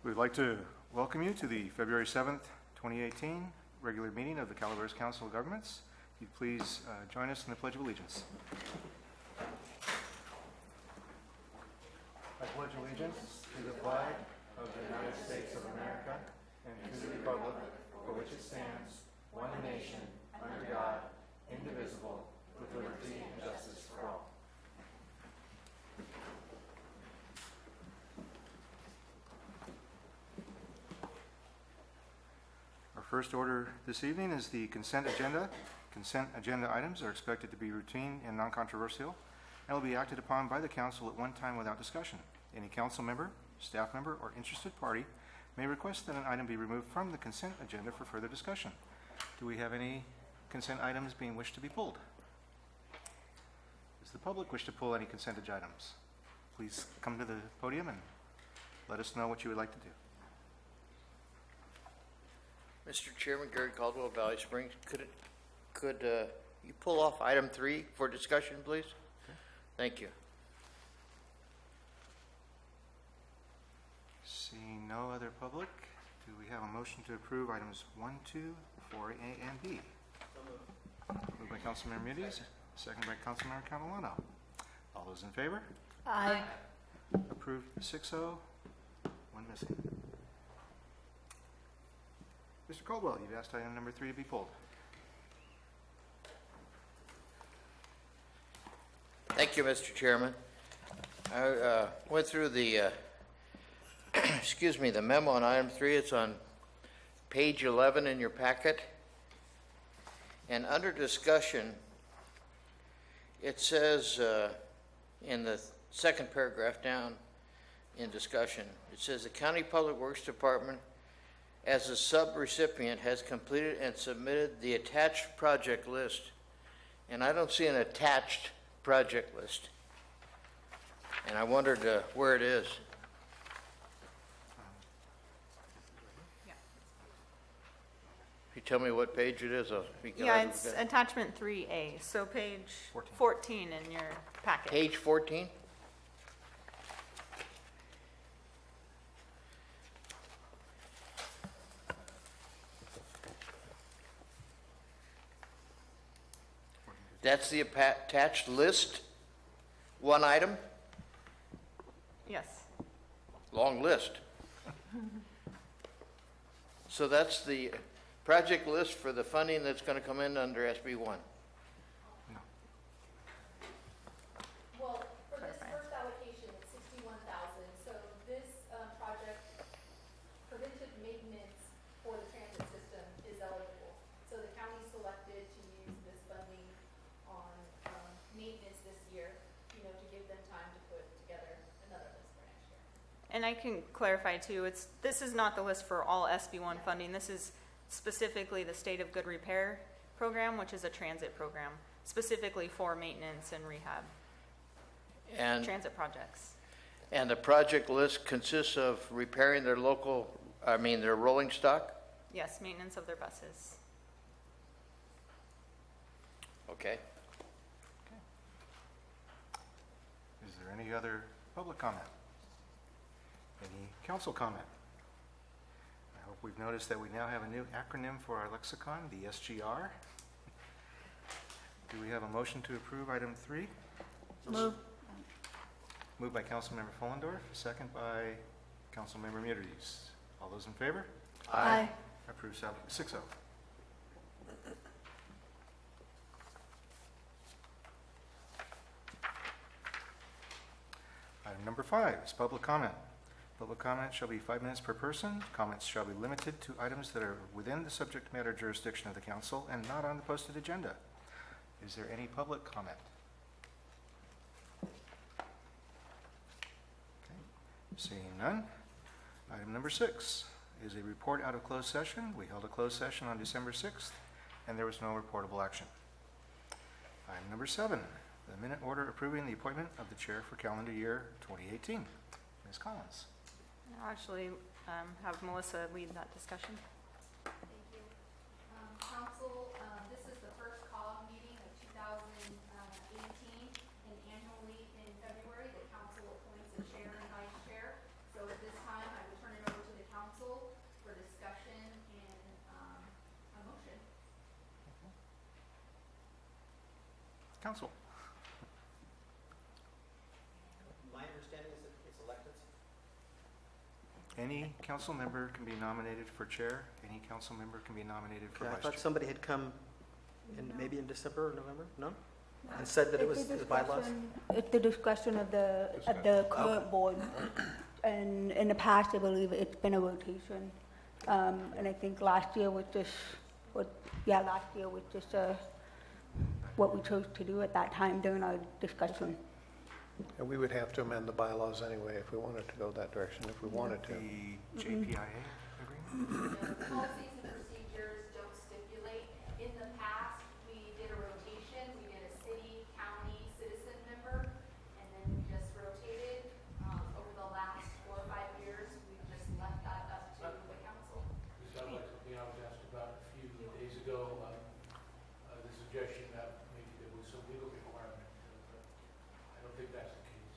We'd like to welcome you to the February 7th, 2018 regular meeting of the Calaveras Council of Governments. If you'd please join us in the Pledge of Allegiance. I pledge allegiance to the flag of the United States of America and to the republic for which it stands, one nation, under God, indivisible, with liberty and justice for all. Our first order this evening is the consent agenda. Consent agenda items are expected to be routine and non-controversial and will be acted upon by the council at one time without discussion. Any council member, staff member, or interested party may request that an item be removed from the consent agenda for further discussion. Do we have any consent items being wished to be pulled? Does the public wish to pull any consent items? Please come to the podium and let us know what you would like to do. Mr. Chairman, Gary Caldwell, Valley Springs, could you pull off item 3 for discussion, please? Okay. Thank you. Seeing no other public, do we have a motion to approve items 1, 2, 4A, and B? Moved by Councilmember Muniz, second by Councilmember Catalano. All those in favor? Aye. Approved 6-0, one missing. Mr. Caldwell, you've asked item number 3 to be pulled. Thank you, Mr. Chairman. I went through the excuse me, the memo on item 3. It's on page 11 in your packet. And under discussion, it says in the second paragraph down in discussion, it says the County Public Works Department as a sub-recipient has completed and submitted the attached project list. And I don't see an attached project list. And I wondered where it is. If you tell me what page it is, I'll be glad. Yeah, it's attachment 3A, so page 14 in your packet. Page 14? That's the attached list? One item? Yes. Long list. So that's the project list for the funding that's going to come in under SB 1. No. Well, for this first allocation, it's $61,000. So this project, preventive maintenance for the transit system is eligible. So the county selected to use this funding on maintenance this year, to give them time to put together another list for next year. And I can clarify too, this is not the list for all SB1 funding. This is specifically the State of Good Repair program, which is a transit program, specifically for maintenance and rehab And transit projects. And the project list consists of repairing their their rolling stock? Yes, maintenance of their buses. Okay. Is there any other public comment? Any council comment? I hope we've noticed that we now have a new acronym for our lexicon, the SGR. Do we have a motion to approve item 3? Move. Moved by Councilmember Fullendorf, second by Councilmember Muniz. All those in favor? Aye. Approved 6-0. Item number 5 is public comment. Public comment shall be 5 minutes per person. Comments shall be limited to items that are within the subject matter jurisdiction of the council and not on the posted agenda. Is there any public comment? Okay. Seeing none. Item number 6 is a report out of closed session. We held a closed session on December 6th, and there was no reportable action. Item number 7, the minute order approving the appointment of the chair for calendar year 2018. Ms. Collins. I'll actually have Melissa lead that discussion. Thank you. Council, this is the first COG meeting of 2018, and annually in February, the council appoints a chair and vice chair. So at this time, I will turn it over to the council. My understanding is that it's elected. Any council member can be nominated for chair. Any council member can be nominated for Okay, I vice thought chair. somebody had come maybe in December or November, no? And said that it was the bylaws? It's the discretion of the current board. And in the past, I believe it's been a rotation. And I think last year was just, what we chose to do at that time during our discussion. And we would have to amend the bylaws anyway if we wanted to go that direction, if we wanted to. The JPIA agreement? Policies and procedures don't stipulate. In the past, we did a rotation. We did a city, county, citizen member, and then we just rotated. Over the last 4 or 5 years, we've just left that up to the council. This sounds like something I was asked about a few days ago, the suggestion that maybe there was some legal requirement. I don't think that's the case.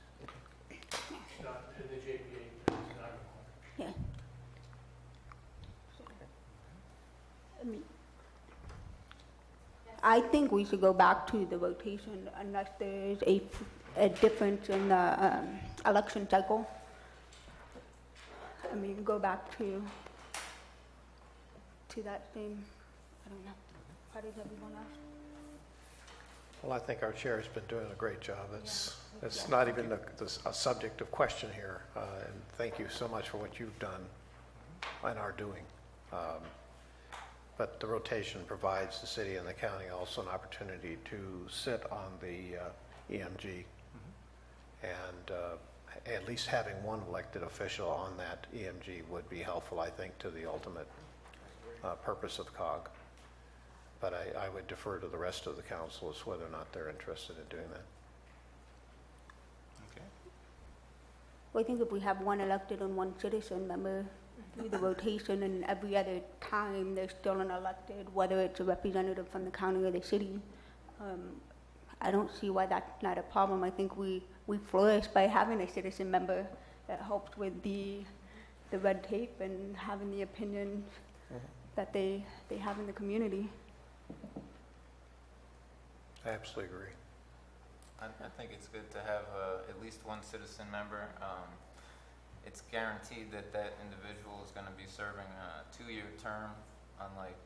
It's not, in the JPA, it's not required. Yeah. I mean, I think we should go back to the rotation unless there's a difference in the election cycle. I mean, go back to that same, I don't know, how does everyone else? Well, I think our chair has been doing a great job. It's not even a subject of question here. And thank you so much for what you've done and are doing. But the rotation provides the city and the county also an opportunity to sit on the EMG. And at least having one elected official on that EMG would be helpful, I think, to the ultimate purpose of COG. But I would defer to the rest of the council as whether or not they're interested in doing that. Okay. Well, I think if we have one elected and one citizen member through the rotation, and every other time there's still an elected, whether it's a representative from the county or the city, I don't see why that's not a problem. I think we flourish by having a citizen member that helps with the red tape and having the opinions that they have in the community. I absolutely agree. I think it's good to have at least one citizen member. It's guaranteed that that individual is going to be serving a 2-year term, unlike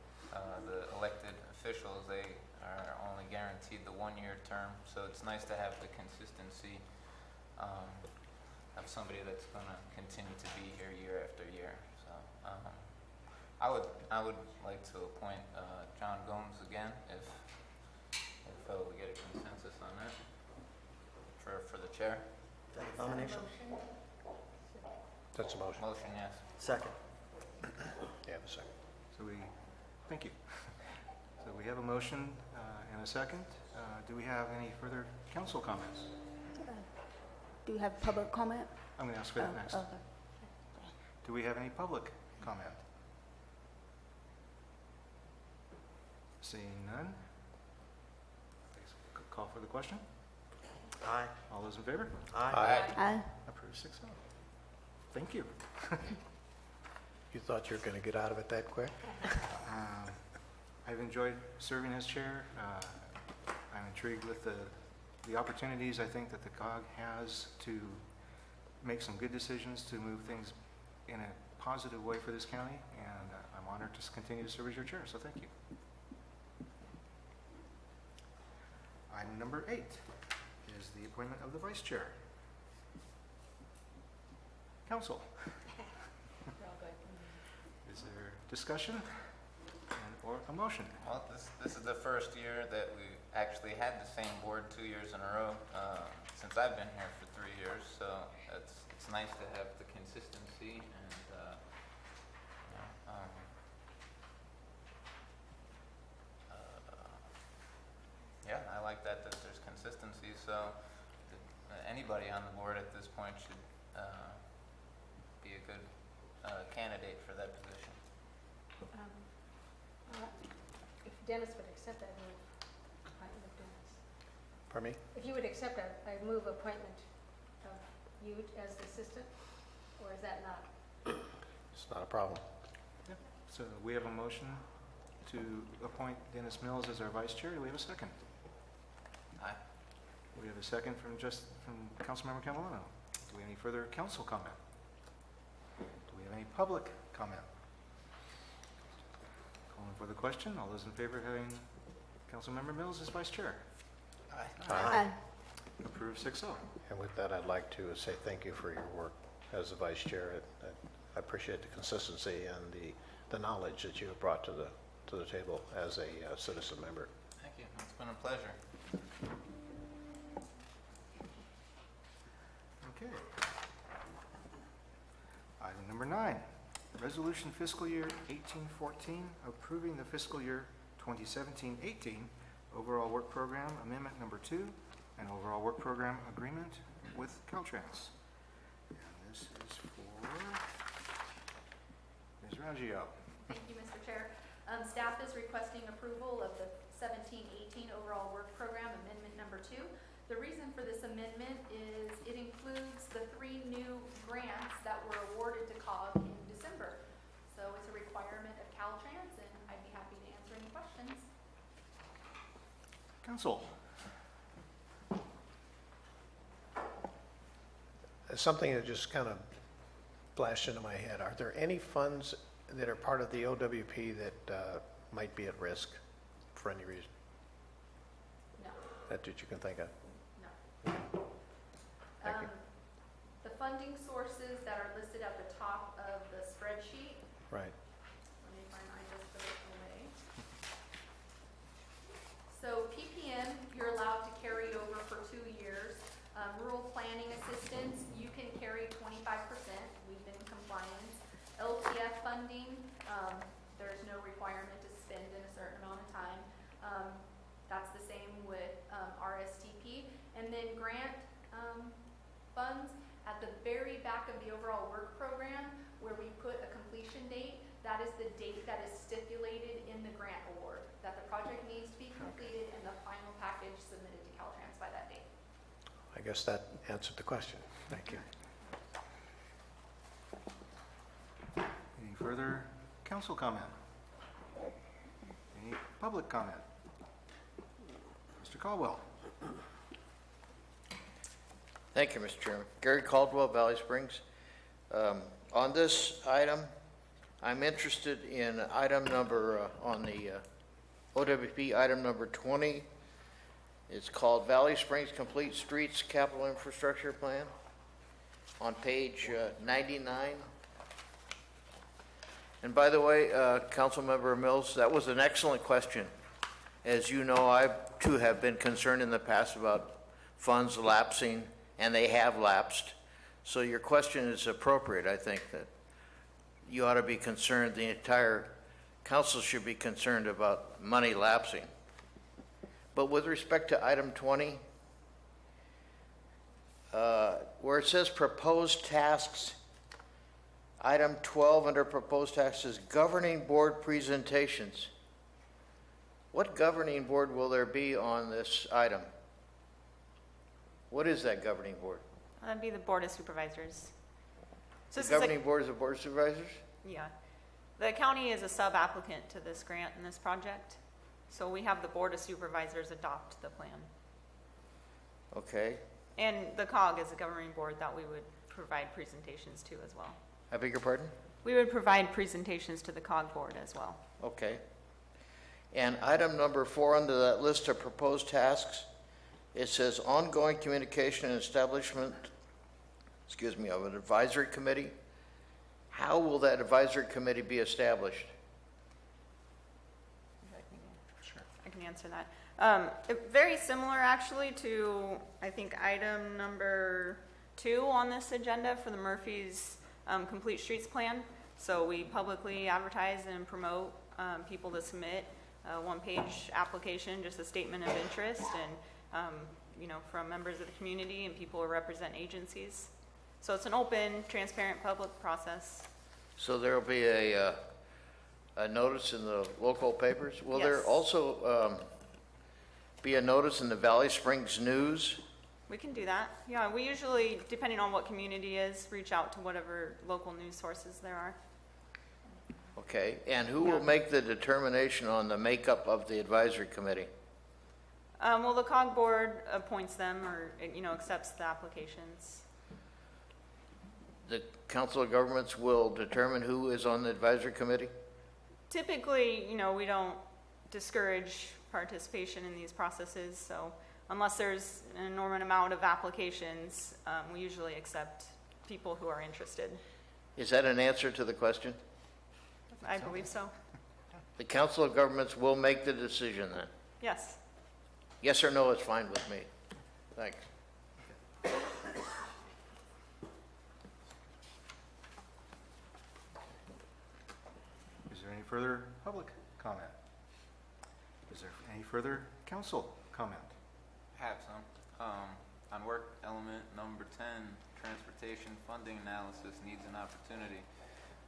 the elected officials. They are only guaranteed the 1-year term, so it's nice to have the consistency of somebody that's going to continue to be here year after year. So I would like to appoint John Gomes again if we get a consensus on that for the chair. Is that a nomination? That's a motion. Motion, yes. Second. Yeah, a second. Thank you. So we have a motion and a second. Do we have any further council comments? Do you have public comment? I'm going to ask for that next. Okay. Do we have any public comment? Seeing none. Call for the question. Aye. All those in favor? Aye. Aye. Approved 6-0. Thank you. You thought you were going to get out of it that quick? I've enjoyed serving as chair. I'm intrigued with the opportunities I think that the COG has to make some good decisions to move things in a positive way for this county, and I'm honored to continue to serve as your chair, so thank you. Item number 8 is the appointment of the vice chair. Council. Is there discussion or a motion? Well, this is the first year that we actually had the same board 2 years in a row since I've been here for 3 years. So it's nice to have the consistency and yeah, I like that there's consistency. So anybody on the board at this point should be a good candidate for that position. If Dennis would accept that move, appointment of Dennis. Pardon me? If you would accept a move appointment of you as the assistant, or is that not? It's not a problem. So we have a motion to appoint Dennis Mills as our vice chair. Do we have a second? Aye. We have a second from Councilmember Catalano. Do we have any further council comment? Do we have any public comment? Calling for the question. All those in favor of having Councilmember Mills as vice chair? Aye. Approved 6-0. And with that, I'd like to say thank you for your work as the vice chair. I appreciate the consistency and the knowledge that you have brought to the table as a citizen member. Thank you. It's been a pleasure. Okay. Item number 9, resolution fiscal year 1814, approving the fiscal year 2017-18 overall work program amendment number 2 and overall work program agreement with Caltrans. And this is for Ms. Raggio. Thank you, Mr. Chair. Staff is requesting approval of the 17-18 overall work program amendment number 2. The reason for this amendment is it includes the 3 new grants that were awarded to COG in December. So it's a requirement of Caltrans, and I'd be happy to answer any questions. Council. Something that just kind of flashed into my head. Are there any funds that are part of the OWP that might be at risk for any reason No, that you can think of? no. Thank you. The funding sources that are listed at the top of the spreadsheet, Right. let me find, I just put it away. So PPM, you're allowed to carry over for 2 years. Rural planning assistance, you can carry 25%. We've been in compliance. LTF funding, there's no requirement to spend in a certain amount of time. That's the same with RSTP. And then grant funds, at the very back of the overall work program, where we put a completion date, that is the date that is stipulated in the grant award, that the project needs to be completed and the final package submitted to Caltrans by that date. I guess that answered the question. Thank you. Any further council comment? Any public comment? Mr. Caldwell. Thank you, Mr. Chairman. Gary Caldwell, Valley Springs. On this item, I'm interested in item number, on the OWP item number 20. It's called Valley Springs Complete Streets Capital Infrastructure Plan on page 99. And by the way, Councilmember Mills, that was an excellent question. As you know, I too have been concerned in the past about funds lapsing, and they have lapsed. So your question is appropriate. I think that you ought to be concerned, the entire council should be concerned about money lapsing. But with respect to item 20, where it says proposed tasks, item 12 under proposed tasks is governing board presentations. What governing board will there be on this item? What is that governing board? That'd be the Board of Supervisors. So The this is a- governing board is the board of supervisors? Yeah. The county is a sub-applicant to this grant and this project. So we have the Board of Supervisors adopt the plan. Okay. And the COG is a governing board that we would provide presentations to as well. I beg your pardon? We would provide presentations to the COG board as well. Okay. And item number 4 under that list of proposed tasks, it says ongoing communication and establishment, of an advisory committee. How will that advisory committee be established? I can answer that. Very similar actually to, I think, item number 2 on this agenda for the Murphy's Complete Streets Plan. So we publicly advertise and promote people to submit a one-page application, just a statement of interest, and from members of the community and people who represent agencies. So it's an open, transparent, public process. So there will be a notice in the local papers? Will there Yes. also be a notice in the Valley Springs News? We can do that. Yeah, we usually, depending on what community is, reach out to whatever local news sources there are. Okay, and who will Yeah. make the determination on the makeup of the advisory committee? Well, the COG board appoints them or, accepts the applications. The Council of Governments will determine who is on the advisory committee? Typically, we don't discourage participation in these processes, so unless there's an enormous amount of applications, we usually accept people who are interested. Is that an answer to the question? I believe so. The Council of Governments will make the decision then? Yes. Yes or no is fine with me. Thanks. Is there any further public comment? Is there any further council comment? Have some. On work element number 10, transportation funding analysis needs an opportunity.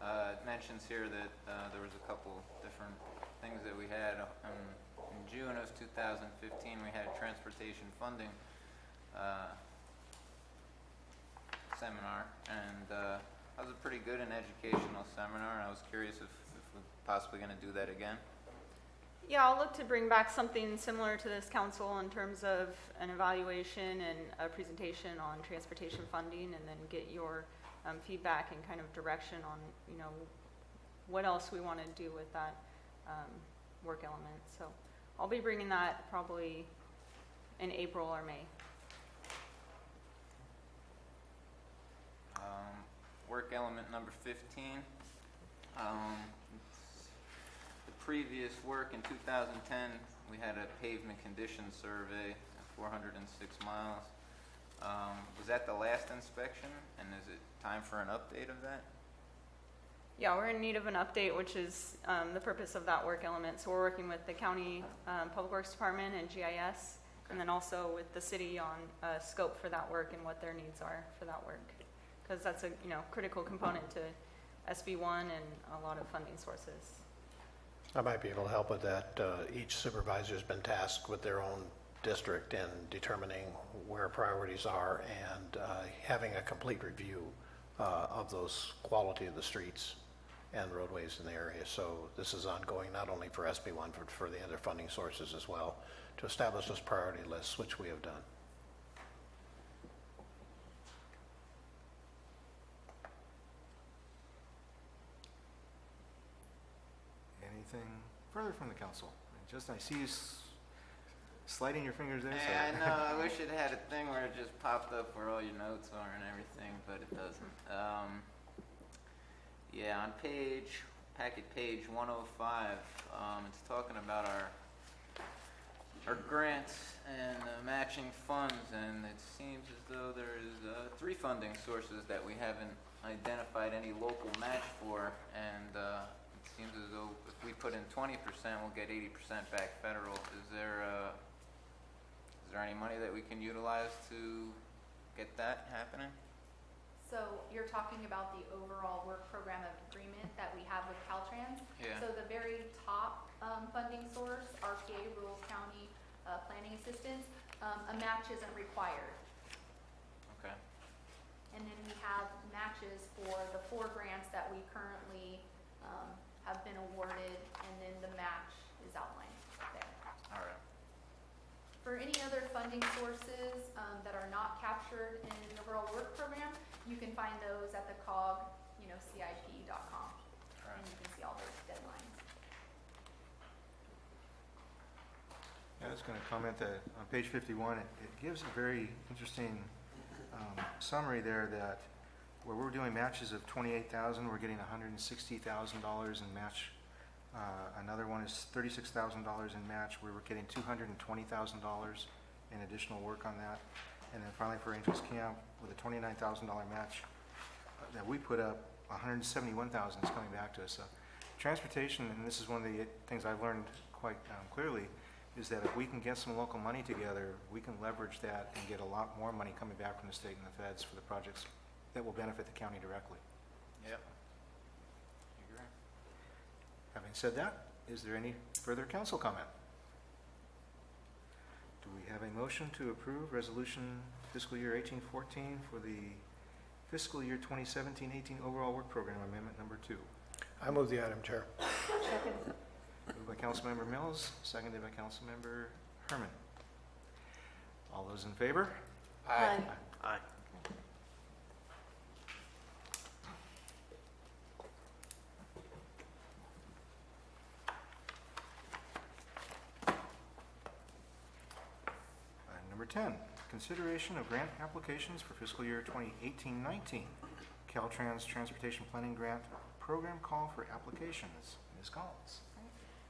It mentions here that there was a couple different things that we had. In June of 2015, we had a transportation funding seminar, and that was a pretty good and educational seminar. I was curious if we're possibly going to do that again. Yeah, I'll look to bring back something similar to this council in terms of an evaluation and a presentation on transportation funding, and then get your feedback and kind of direction on, what else we want to do with that work element. So I'll be bringing that probably in April or May. Work element number 15. The previous work in 2010, we had a pavement condition survey at 406 miles. Was that the last inspection, and is it time for an update of that? Yeah, we're in need of an update, which is the purpose of that work element. So we're working with the county Public Works Department and GIS, and then also with the city on scope for that work and what their needs are for that work. Because that's a critical component to SB1 and a lot of funding sources. I might be able to help with that. Each supervisor's been tasked with their own district and determining where priorities are and having a complete review of those quality of the streets and roadways in the area. So this is ongoing not only for SB1 but for the other funding sources as well, to establish those priority lists, which we have done. Anything further from the council? I see you sliding your fingers there. Hey, I know. I wish it had a thing where it just popped up where all your notes are and everything, but it doesn't. Yeah, on packet page 105, it's talking about our grants and matching funds, and it seems as though there's 3 funding sources that we haven't identified any local match for, and it seems as though if we put in 20%, we'll get 80% back federal. Is there any money that we can utilize to get that happening? So you're talking about the overall work program agreement that we have with Caltrans? Yeah. So the very top funding source, RPA, Rural County Planning Assistance, a match isn't required. Okay. And then we have matches for the 4 grants that we currently have been awarded, and then the match is outlined there. All right. For any other funding sources that are not captured in the overall work program, you can find those at the COG, CIP.com, and you can see all those deadlines. I was going to comment that on page 51, it gives a very interesting summary there that where we're doing matches of $28,000, we're getting $160,000 in match. Another one is $36,000 in match, where we're getting $220,000 in additional work on that. And then finally for Angels Camp, with a $29,000 match that we put up, $171,000 is coming back to us. So transportation, and this is one of the things I've learned quite clearly, is that if we can get some local money together, we can leverage that and get a lot more money coming back from the state and the feds for the projects that will benefit the county directly. Yep. Agree. Having said that, is there any further council comment? Do we have a motion to approve resolution fiscal year 1814 for the fiscal year 2017-18 overall work program amendment number 2? I move the item, Chair. Second. Moved by Councilmember Mills, seconded by Councilmember Herman. All those in favor? Aye. Aye. Item number 10, consideration of grant applications for fiscal year 2018-19. Caltrans Transportation Planning Grant Program call for applications. Ms. Collins.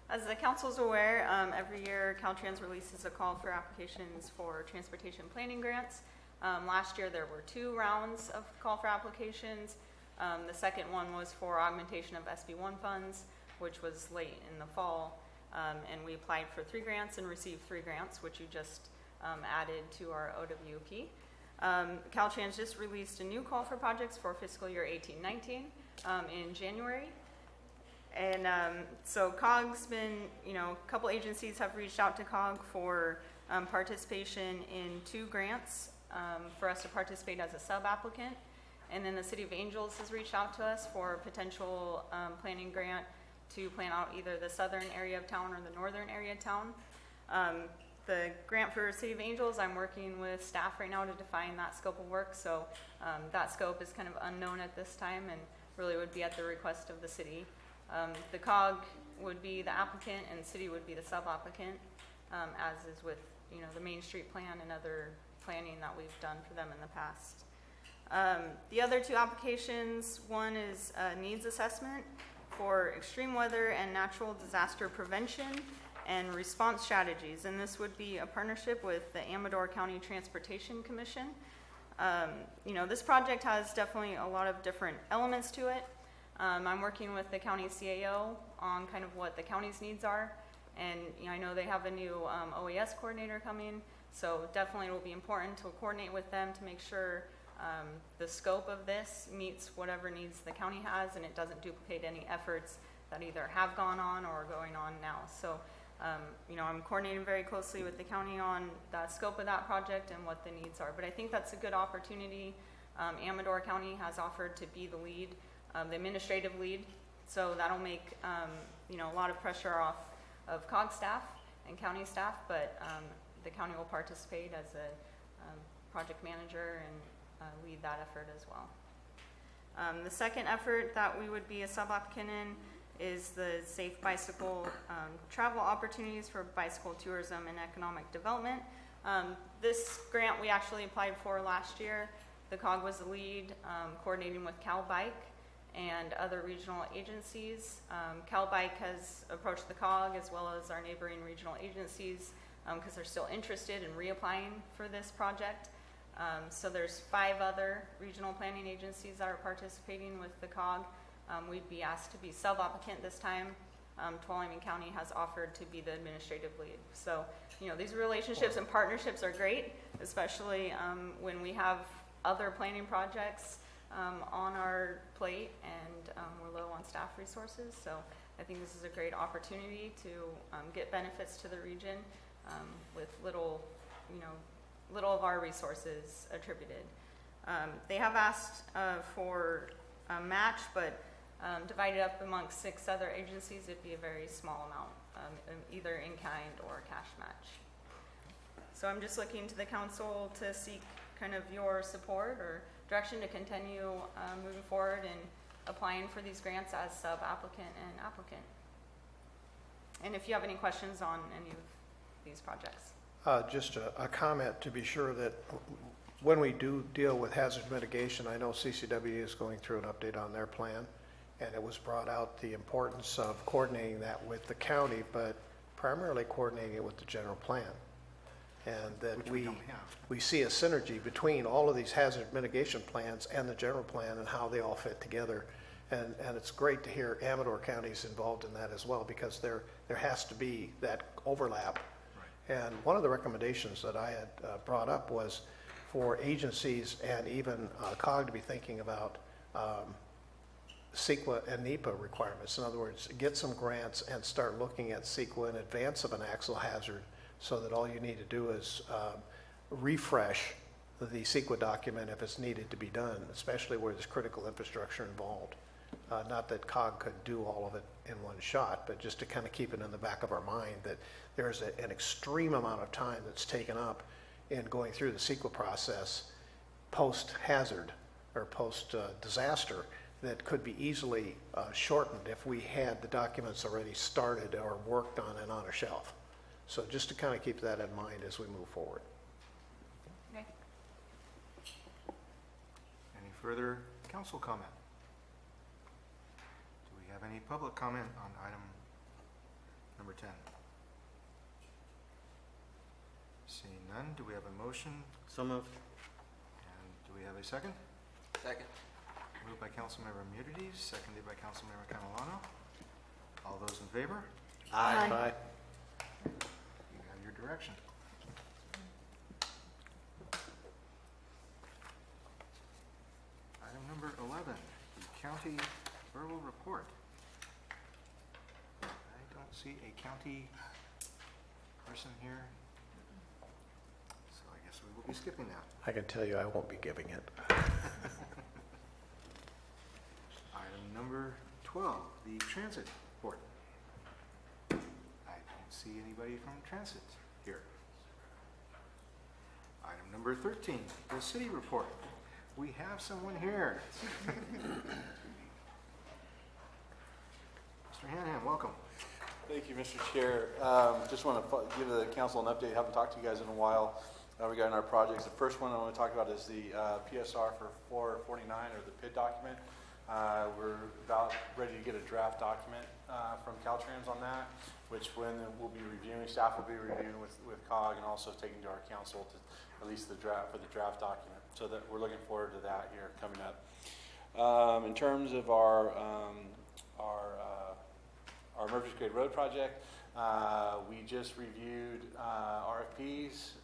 As the council's aware, every year Caltrans releases a call for applications for transportation planning grants. Last year there were 2 rounds of call for applications. The second one was for augmentation of SB1 funds, which was late in the fall. And we applied for 3 grants and received 3 grants, which you just added to our OWP. Caltrans just released a new call for projects for fiscal year 18-19 in January. And so COG's been, a couple agencies have reached out to COG for participation in 2 grants for us to participate as a sub-applicant. And then the City of Angels has reached out to us for a potential planning grant to plan out either the southern area of town or the northern area of town. The grant for City of Angels, I'm working with staff right now to define that scope of work. So that scope is kind of unknown at this time and really would be at the request of the city. The COG would be the applicant and the city would be the sub-applicant, as is with, the Main Street plan and other planning that we've done for them in the past. The other 2 applications, one is a needs assessment for extreme weather and natural disaster prevention and response strategies. And this would be a partnership with the Amador County Transportation Commission. This project has definitely a lot of different elements to it. I'm working with the county CAO on kind of what the county's needs are. And I know they have a new OAS coordinator coming, so definitely it will be important to coordinate with them to make sure the scope of this meets whatever needs the county has and it doesn't duplicate any efforts that either have gone on or are going on now. So, I'm coordinating very closely with the county on the scope of that project and what the needs are. But I think that's a good opportunity. Amador County has offered to be the lead, the administrative lead. So that'll make, a lot of pressure off of COG staff and county staff, but the county will participate as a project manager and lead that effort as well. The second effort that we would be a sub-applicant in is the Safe Bicycle Travel Opportunities for Bicycle Tourism and Economic Development. This grant we actually applied for last year. The COG was the lead, coordinating with Cal Bike and other regional agencies. Cal Bike has approached the COG as well as our neighboring regional agencies because they're still interested in reapplying for this project. So there's 5 other regional planning agencies that are participating with the COG. We'd be asked to be sub-applicant this time. Tuolumne County has offered to be the administrative lead. So, these relationships and partnerships are great, especially when we have other planning projects on our plate and we're low on staff resources. So I think this is a great opportunity to get benefits to the region with little of our resources attributed. They have asked for a match, but divided up amongst 6 other agencies, it'd be a very small amount, either in kind or cash match. So I'm just looking to the council to seek kind of your support or direction to continue moving forward and applying for these grants as sub-applicant and applicant. And if you have any questions on any of these projects. Just a comment to be sure that when we do deal with hazard mitigation, I know CCW is going through an update on their plan, and it was brought out the importance of coordinating that with the county, but primarily coordinating it with the general plan. And that we see a synergy between all of these hazard mitigation plans and the general plan and how they all fit together. And it's great to hear Amador County is involved in that as well, because there has to be that overlap. Right. And one of the recommendations that I had brought up was for agencies and even COG to be thinking about CEQA and NEPA requirements. In other words, get some grants and start looking at CEQA in advance of an axle hazard, so that all you need to do is refresh the CEQA document if it's needed to be done, especially where there's critical infrastructure involved. Not that COG could do all of it in one shot, but just to kind of keep it in the back of our mind that there's an extreme amount of time that's taken up in going through the CEQA process post-hazard or post-disaster that could be easily shortened if we had the documents already started or worked on and on a shelf. So just to kind of keep that in mind as we move forward. Okay. Any further council comment? Do we have any public comment on item number 10? Seeing none, do we have a motion? So moved. And do we have a second? Second. Moved by Councilmember Munides, seconded by Councilmember Catalano. All those in favor? Aye. You have your direction. Item number 11, the county borough report. I don't see a county person here, so I guess we will be skipping that. I can tell you I won't be giving it. Item number 12, the transit report. I don't see anybody from transit here. Item number 13, the city report. We have someone here. Mr. Hanahan, welcome. Thank you, Mr. Chair. Just want to give the council an update. Haven't talked to you guys in a while regarding our projects. The first one I want to talk about is the PSR for 449, or the PID document. We're about ready to get a draft document from Caltrans on that, which when we'll be reviewing, staff will be reviewing with COG and also taking to our council to release the draft for the draft document. So that we're looking forward to that here coming up. In terms of our Murphy's Grade Road project, we just reviewed RFPs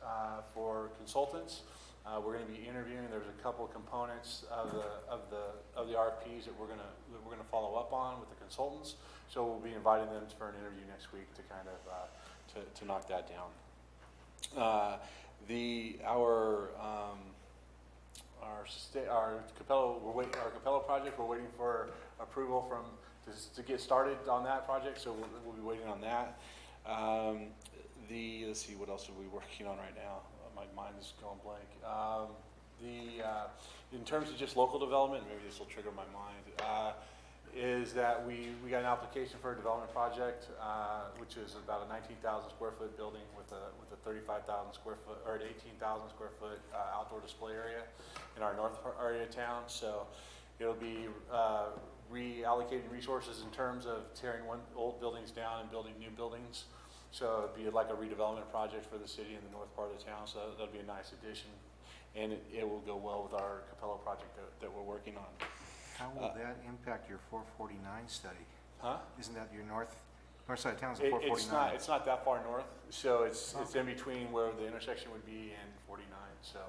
for consultants. We're going to be interviewing. There's a couple of components of the RFPs that we're going to follow up on with the consultants. So we'll be inviting them for an interview next week to kind of to knock that down. Our Capello project, we're waiting for approval to get started on that project, so we'll be waiting on that. Let's see, what else are we working on right now? My mind is going blank. In terms of just local development, maybe this will trigger my mind, is that we got an application for a development project, which is about a 19,000 square foot building with a 35,000 square foot or an 18,000 square foot outdoor display area in our north area of town. So it'll be reallocating resources in terms of tearing old buildings down and building new buildings. So it'd be like a redevelopment project for the city in the north part of the town. So that'll be a nice addition, and it will go well with our Capello project that we're working on. How will that impact your 449 study? Huh? Isn't that your north side of town is 449? It's not that far north, so it's in between where the intersection would be and 49. So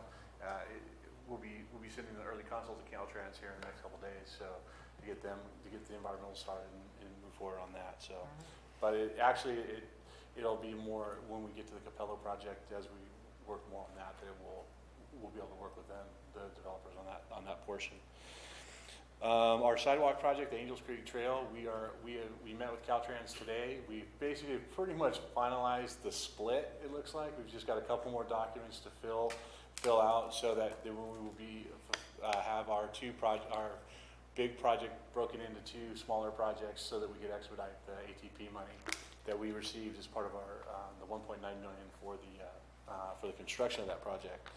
we'll be sending the early consult to Caltrans here in the next couple of days, so to get the environmental started and move forward on that. So, but it'll be more when we get to the Capello project, as we work more on that we'll be able to work with them, the developers, on that portion. Our sidewalk project, the Angels Creek Trail, we met with Caltrans today. We basically pretty much finalized the split, it looks like. We've just got a couple more documents to fill out so that we will have our big project broken into two smaller projects so that we could expedite the ATP money that we received as part of our the 1.9 million for the construction of that project.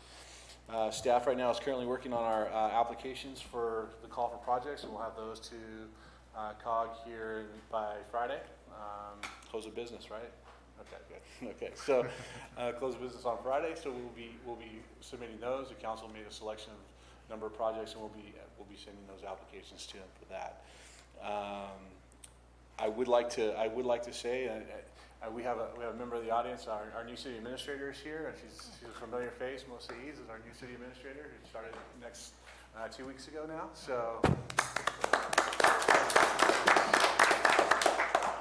Staff right now is currently working on our applications for the call for projects, and we'll have those to COG here by Friday. Close of business, right? Okay, good. Okay, so close of business on Friday. So we'll be submitting those. The council made a selection of number of projects, and we'll be sending those applications to them for that. I would like to say. We have a member of the audience, our new city administrator is here, and she's a familiar face. Melissa Eads is our new city administrator, who started 2 weeks ago now.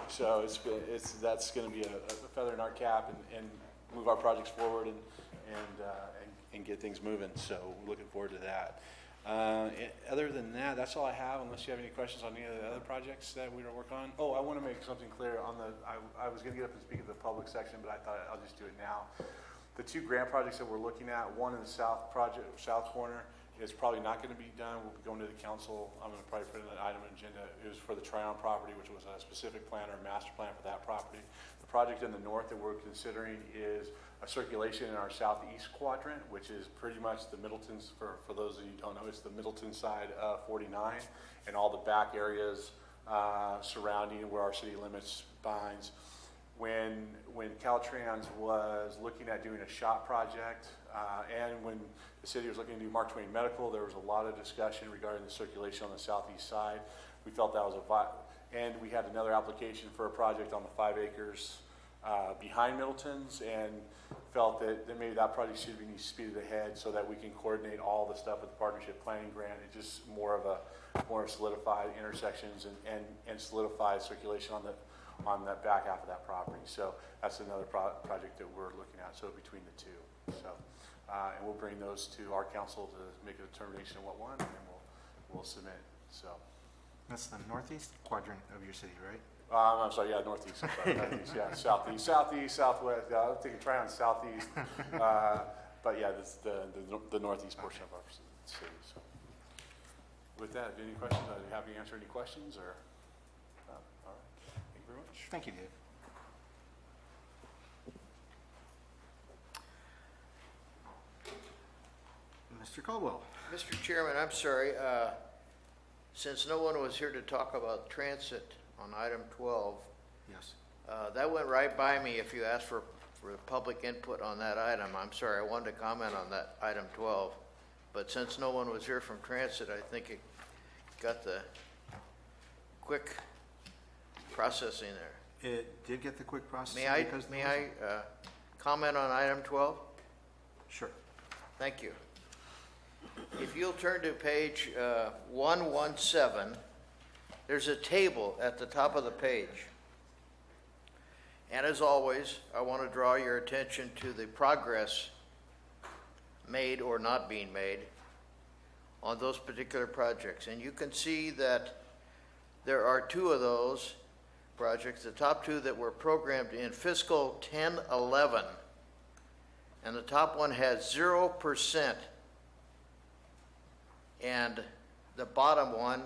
So that's going to be a feather in our cap and move our projects forward and get things moving. So we're looking forward to that. Other than that, that's all I have, unless you have any questions on any of the other projects that we are working on. Oh, I want to make something clear on I was going to get up and speak at the public section, but I thought I'll just do it now. The two grant projects that we're looking at, one in the south corner, is probably not going to be done. We'll be going to the council. I'm going to probably put in an item on the agenda. It was for the Tryon property, which was a specific plan or master plan for that property. The project in the north that we're considering is a circulation in our southeast quadrant, which is pretty much the Middleton's, for those of you who don't know, it's the Middleton side of 49 and all the back areas surrounding where our city limits binds. When Caltrans was looking at doing a SHOT project, and when the city was looking to do Mark Twain Medical, there was a lot of discussion regarding the circulation on the southeast side. We felt that was and we had another application for a project on the 5 acres behind Middleton's, and felt that maybe that project should be speeded ahead so that we can coordinate all the stuff with the partnership planning grant. It's just more solidified intersections and solidified circulation on that back half of that property. So that's another project that we're looking at, so between the two. So, and we'll bring those to our council to make a determination of what one, and then we'll submit. So That's the northeast quadrant of your city, right? I'm sorry, yeah, northeast, I'm sorry, northeast, yeah, southeast, southwest, yeah, I think try on southeast. But yeah, this is the northeast portion of our city. So with that, any questions? I'd be happy to answer any questions, or, all right, thank you very much. Thank you, Dave. Mr. Caldwell. Mr. Chairman, I'm sorry, since no one was here to talk about transit on item 12, Yes. that went right by me if you asked for public input on that item. I'm sorry, I wanted to comment on that item 12, but since no one was here from transit, I think it got the quick processing there. It did get the quick processing. May I comment on item 12? Sure. Thank you. If you'll turn to page 117, there's a table at the top of the page. And as always, I want to draw your attention to the progress made or not being made on those particular projects. And you can see that there are 2 of those projects, the top 2 that were programmed in fiscal 10-11, and the top one has 0%. And the bottom one,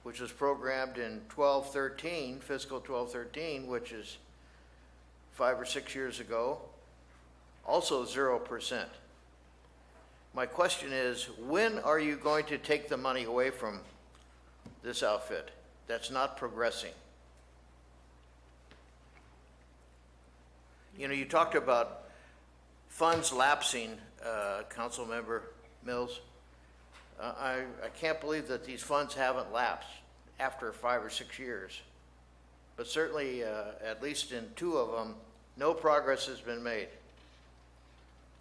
which was programmed in 12-13, fiscal 12-13, which is 5 or 6 years ago, also 0%. My question is, when are you going to take the money away from this outfit that's not progressing? You know, you talked about funds lapsing, Councilmember Mills. I can't believe that these funds haven't lapsed after 5 or 6 years. But certainly, at least in 2 of them, no progress has been made.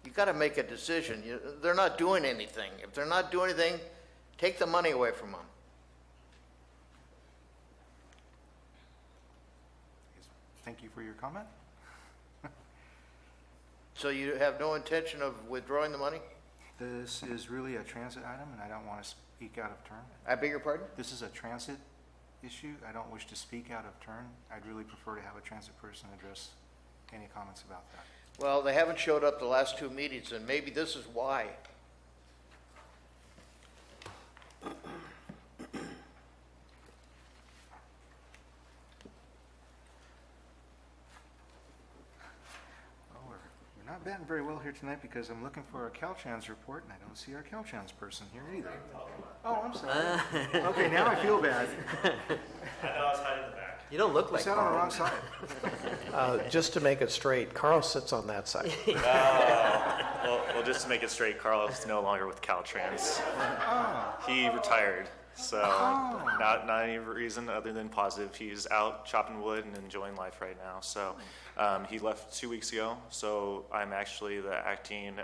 You've got to make a decision. They're not doing anything. If they're not doing anything, take the money away from them. Thank you for your comment. So you have no intention of withdrawing the money? This is really a transit item, and I don't want to speak out of turn. I beg your pardon? This is a transit issue. I don't wish to speak out of turn. I'd really prefer to have a transit person address any comments about that. Well, they haven't showed up the last 2 meetings, and maybe this is why. We're not batting very well here tonight because I'm looking for a Caltrans report, and I don't see our Caltrans person here either. Oh, I'm sorry. Okay, now I feel bad. I know I was hiding in the back. You don't look You like sat on the Carl. wrong side. Just to make it straight, Carl sits on that side. Well, just to make it straight, Carl is no longer with Caltrans. He retired, so not any reason other than positive. He's out chopping wood and enjoying life right now. So he left 2 weeks ago. So I'm actually the acting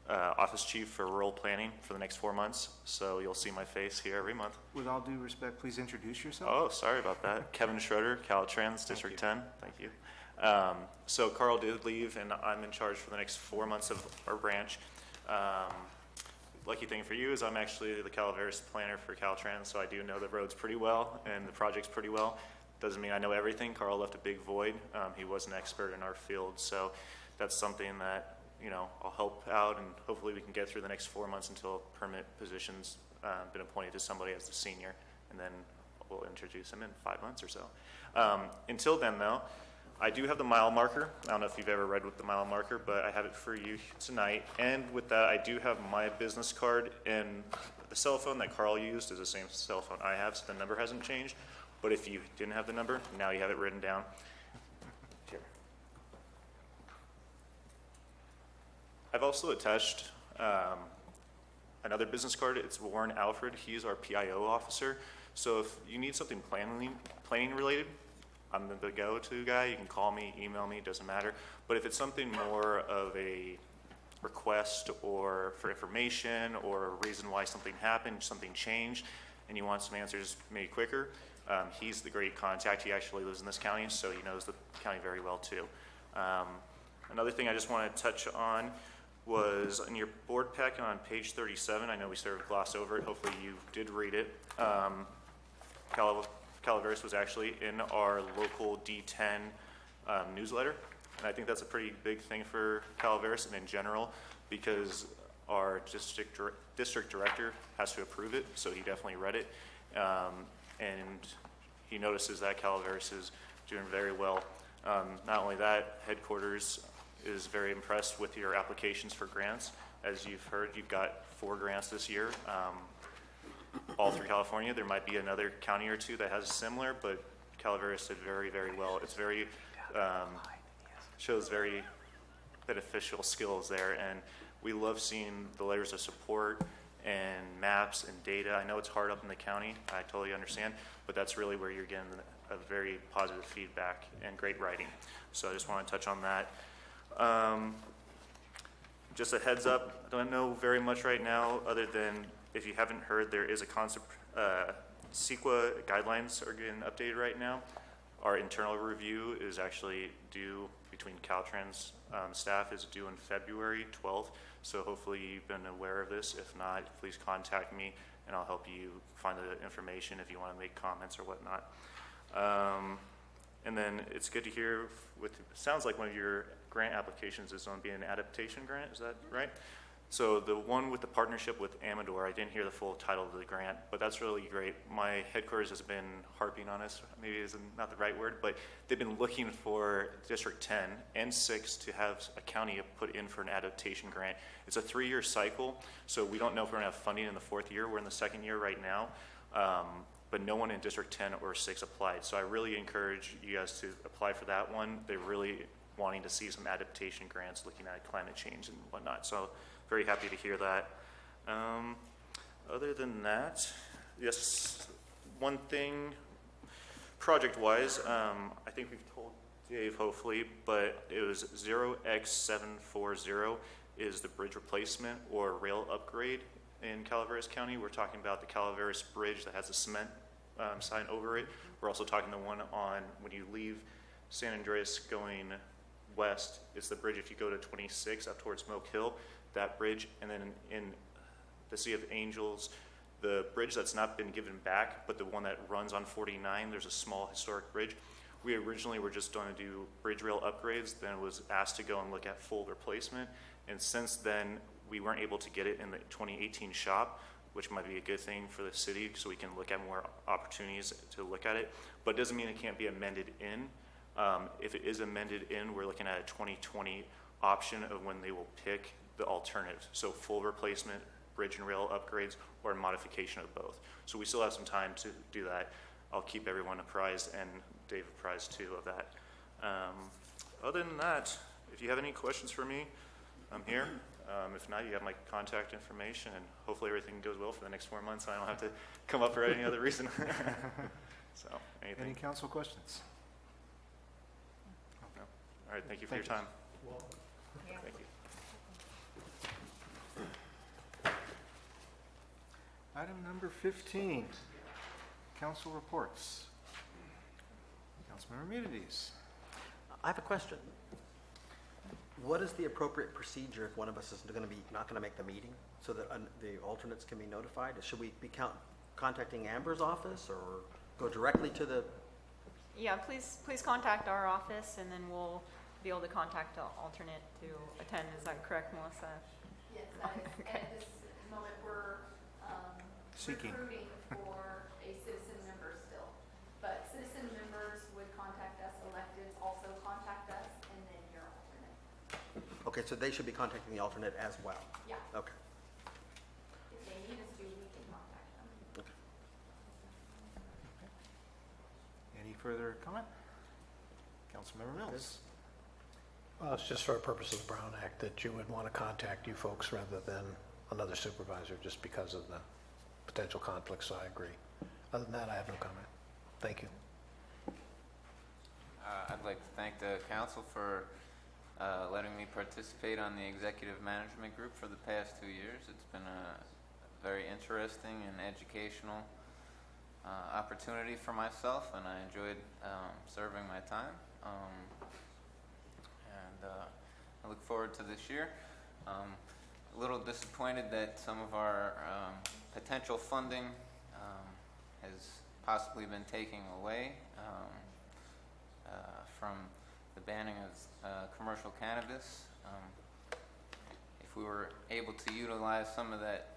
office chief for rural planning for the next 4 months. So you'll see my face here every month. With all due respect, please introduce yourself. Oh, sorry about that. Kevin Schroeder, Caltrans, District 10. Thank you. So Carl did leave, and I'm in charge for the next 4 months of our branch. Lucky thing for you is I'm actually the Calaveras planner for Caltrans, so I do know the roads pretty well and the projects pretty well. Doesn't mean I know everything. Carl left a big void. He was an expert in our field, so that's something that, I'll help out, and hopefully we can get through the next 4 months until permit position's been appointed to somebody as the senior, and then we'll introduce him in 5 months or so. Until then, though, I do have the mile marker. I don't know if you've ever read with the mile marker, but I have it for you tonight. And with that, I do have my business card, and the cell phone that Carl used is the same cell phone I have, so the number hasn't changed. But if you didn't have the number, now you have it written down. Here. I've also attached another business card. It's Warren Alfred. He's our PIO officer. So if you need something planning related, I'm the go-to guy. You can call me, email me, doesn't matter. But if it's something more of a request or for information or a reason why something happened, something changed, and you want some answers made quicker, he's the great contact. He actually lives in this county, so he knows the county very well too. Another thing I just want to touch on was in your board packet on page 37. I know we sort of glossed over it. Hopefully you did read it. Calaveras was actually in our local D10 newsletter, and I think that's a pretty big thing for Calaveras and in general, because our district director has to approve it, so he definitely read it, and he notices that Calaveras is doing very well. Not only that, headquarters is very impressed with your applications for grants. As you've heard, you've got 4 grants this year, all through California. There might be another county or two that has similar, but Calaveras did very, very well. It's very, shows very beneficial skills there, and we love seeing the layers of support and maps and data. I know it's hard up in the county, I totally understand, but that's really where you're getting a very positive feedback and great writing. So I just want to touch on that. Just a heads up, I don't know very much right now, other than if you haven't heard, there is a concept, CEQA guidelines are getting updated right now. Our internal review is actually due between Caltrans staff is due on February 12th. So hopefully you've been aware of this. If not, please contact me and I'll help you find the information if you want to make comments or whatnot. And then it's good to hear sounds like one of your grant applications is going to be an adaptation grant, is that right? So the one with the partnership with Amador, I didn't hear the full title of the grant, but that's really great. My headquarters has been harping on us, maybe is not the right word, but they've been looking for District 10 and 6 to have a county put in for an adaptation grant. It's a 3-year cycle, so we don't know if we're gonna have funding in the 4th year. We're in the 2nd year right now, but no one in District 10 or 6 applied. So I really encourage you guys to apply for that one. They're really wanting to see some adaptation grants looking at climate change and whatnot. So very happy to hear that. Other than that, yes, one thing project-wise, I think we've told Dave hopefully, but it was 0x740 is the bridge replacement or rail upgrade in Calaveras County. We're talking about the Calaveras Bridge that has a cement sign over it. We're also talking the one on when you leave San Andreas going west. It's the bridge if you go to 26 up towards Smoke Hill, that bridge. And then in the Sea of Angels, the bridge that's not been given back, but the one that runs on 49, there's a small historic bridge. We originally were just going to do bridge rail upgrades, then was asked to go and look at full replacement. And since then, we weren't able to get it in the 2018 shop, which might be a good thing for the city so we can look at more opportunities to look at it. But it doesn't mean it can't be amended in. If it is amended in, we're looking at a 2020 option of when they will pick the alternatives. So full replacement, bridge and rail upgrades, or a modification of both. So we still have some time to do that. I'll keep everyone apprised and Dave apprised too of that. Other than that, if you have any questions for me, I'm here. If not, you have my contact information, and hopefully everything goes well for the next 4 months. I don't have to come up for any other reason. So, anything? Any council questions? No. All right, thank you for your time. Thank you. Item number 15, council reports. Councilmember Immunities. I have a question. What is the appropriate procedure if one of us is not going to make the meeting so that the alternates can be notified? Should we be contacting Amber's office or go directly to the? Yeah, please contact our office, and then we'll be able to contact an alternate to attend. Is that correct, Melissa? Yes, that is, Okay. at this moment, we're Seeking. recruiting for a citizen member still. But citizen members would contact us, electeds also contact us, and then your alternate. Okay, so they should be contacting the alternate as well? Yeah, Okay. if they need us to, we can contact them. Any further comment? Councilmember Mills? Well, it's just for a purpose of the Brown Act that you would want to contact you folks rather than another supervisor, just because of the potential conflicts, so I agree. Other than that, I have no comment. Thank you. I'd like to thank the council for letting me participate on the executive management group for the past 2 years. It's been a very interesting and educational opportunity for myself, and I enjoyed serving my time. I look forward to this year. A little disappointed that some of our potential funding has possibly been taken away from the banning of commercial cannabis. If we were able to utilize some of that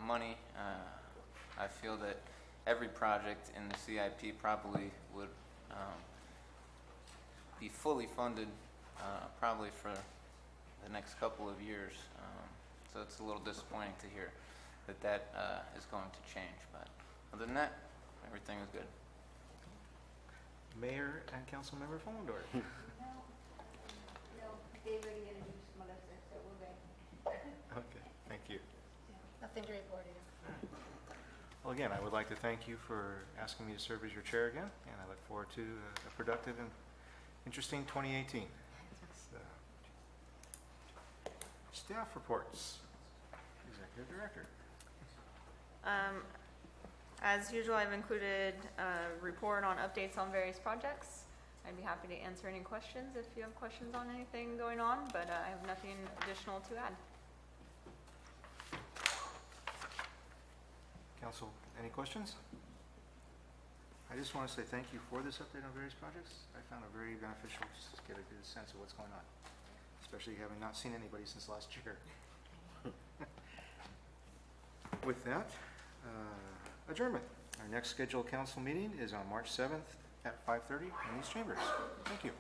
money, I feel that every project in the CIP probably would be fully funded probably for the next couple of years. So it's a little disappointing to hear that that is going to change. But other than that, everything is good. Mayor and Councilmember Fullendorf? No, they already introduced Melissa, so we're good. Okay, thank you. Nothing to report here. Well, again, I would like to thank you for asking me to serve as your chair again, and I look forward to a productive and interesting 2018. Staff reports. Executive Director. As usual, I've included a report on updates on various projects. I'd be happy to answer any questions if you have questions on anything going on, but I have nothing additional to add. Council, any questions? I just want to say thank you for this update on various projects. I found it very beneficial just to get a good sense of what's going on, especially having not seen anybody since last year. With that, adjournment. Our next scheduled council meeting is on March 7th at 5:30 in these chambers. Thank you.